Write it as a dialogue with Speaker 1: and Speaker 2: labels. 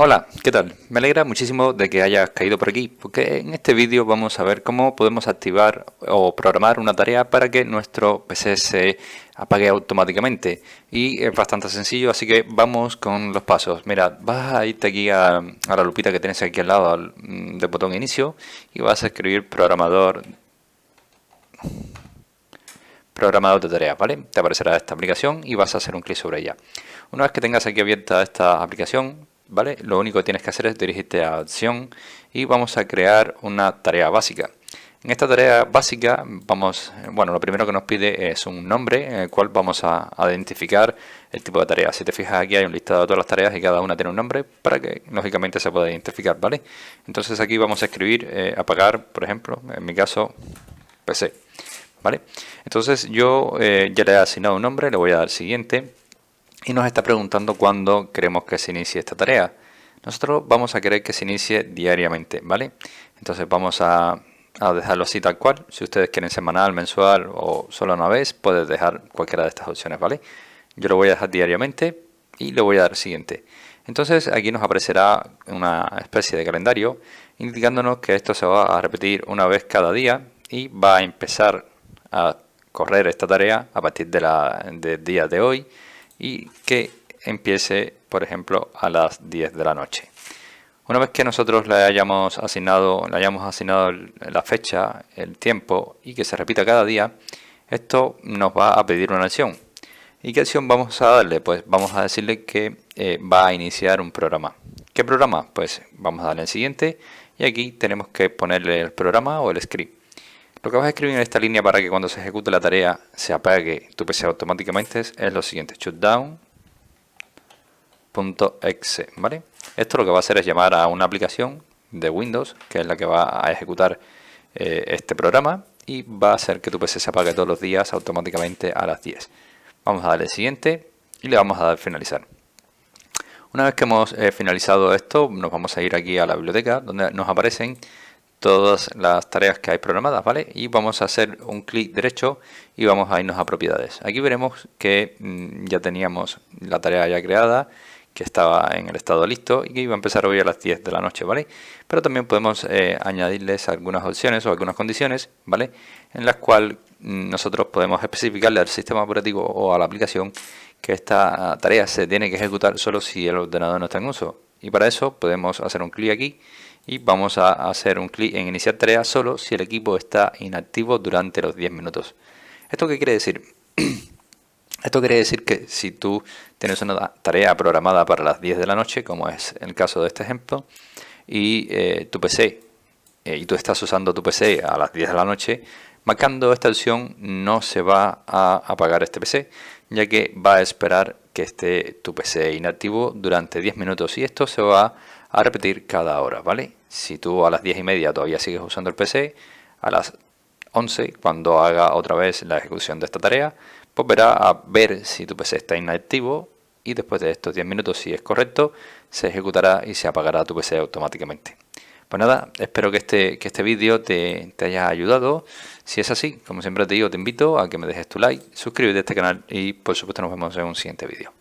Speaker 1: Hola, ¿qué tal? Me alegra muchísimo de que hayas caído por aquí, porque en este vídeo vamos a ver cómo podemos activar o programar una tarea para que nuestro PC se apague automáticamente. Y es bastante sencillo, así que vamos con los pasos. Mira, vas a irte aquí a la lupita que tienes aquí al lado del botón inicio y vas a escribir programador de tareas, ¿vale? Te aparecerá esta aplicación y vas a hacer un clic sobre ella. Una vez que tengas aquí abierta esta aplicación, ¿vale? Lo único que tienes que hacer es dirigirte a acción y vamos a crear una tarea básica. En esta tarea básica lo primero que nos pide es un nombre en el cual vamos a identificar el tipo de tarea. Si te fijas, aquí hay un listado de todas las tareas y cada una tiene un nombre para que lógicamente se pueda identificar, ¿vale? Entonces aquí vamos a escribir apagar, por ejemplo, en mi caso PC, ¿vale? Entonces yo ya le he asignado un nombre, le voy a dar siguiente y nos está preguntando cuándo queremos que se inicie esta tarea. Nosotros vamos a querer que se inicie diariamente, ¿vale? Entonces vamos a dejarlo así tal cual. Si ustedes quieren semanal, mensual o solo una vez, puedes dejar cualquiera de estas opciones, ¿vale? Yo lo voy a dejar diariamente y le voy a dar siguiente. Entonces aquí nos aparecerá una especie de calendario indicándonos que esto se va a repetir una vez cada día y va a empezar a correr esta tarea a partir del día de hoy y que empiece, por ejemplo, a las 10 de la noche. Una vez que nosotros le hayamos asignado la fecha, el tiempo y que se repita cada día, esto nos va a pedir una acción. ¿Y qué acción vamos a darle? Pues vamos a decirle que va a iniciar un programa. ¿Qué programa? Pues vamos a darle el siguiente y aquí tenemos que ponerle el programa o el script. Lo que vas a escribir en esta línea para que cuando se ejecute la tarea se apague tu PC automáticamente es lo siguiente: shutdown.exe, ¿vale? Esto lo que va a hacer es llamar a una aplicación de Windows, que es la que va a ejecutar este programa, y va a hacer que tu PC se apague todos los días automáticamente a las 10. Vamos a darle siguiente y le vamos a dar finalizar. Una vez que hemos finalizado esto, nos vamos a ir aquí a la biblioteca donde nos aparecen todas las tareas que hay programadas, ¿vale? Y vamos a hacer un clic derecho y vamos a irnos a propiedades. Aquí veremos que ya teníamos la tarea ya creada, que estaba en el estado listo y que iba a empezar hoy a las 10 de la noche, ¿vale? Pero también podemos añadirles algunas opciones o algunas condiciones, ¿vale? En las cuales nosotros podemos especificarle al sistema operativo o a la aplicación que esta tarea se tiene que ejecutar solo si el ordenador no está en uso. Y para eso podemos hacer un clic aquí y vamos a hacer un clic en iniciar tarea solo si el equipo está inactivo durante los 10 minutos. ¿Esto qué quiere decir? Esto quiere decir que si tú tienes una tarea programada para las 10 de la noche, como es el caso de este ejemplo, y tu PC, y tú estás usando tu PC a las 10 de la noche, marcando esta opción no se va a apagar este PC, ya que va a esperar que esté tu PC inactivo durante 10 minutos y esto se va a repetir cada hora, ¿vale? Si tú a las 10:30 todavía sigues usando el PC, a las 11, cuando haga otra vez la ejecución de esta tarea, pues verá a ver si tu PC está inactivo y después de estos 10 minutos, si es correcto, se ejecutará y se apagará tu PC automáticamente. Pues nada, espero que este vídeo te haya ayudado. Si es así, como siempre te digo, te invito a que me dejes tu like, suscríbete a este canal y por supuesto nos vemos en un siguiente vídeo.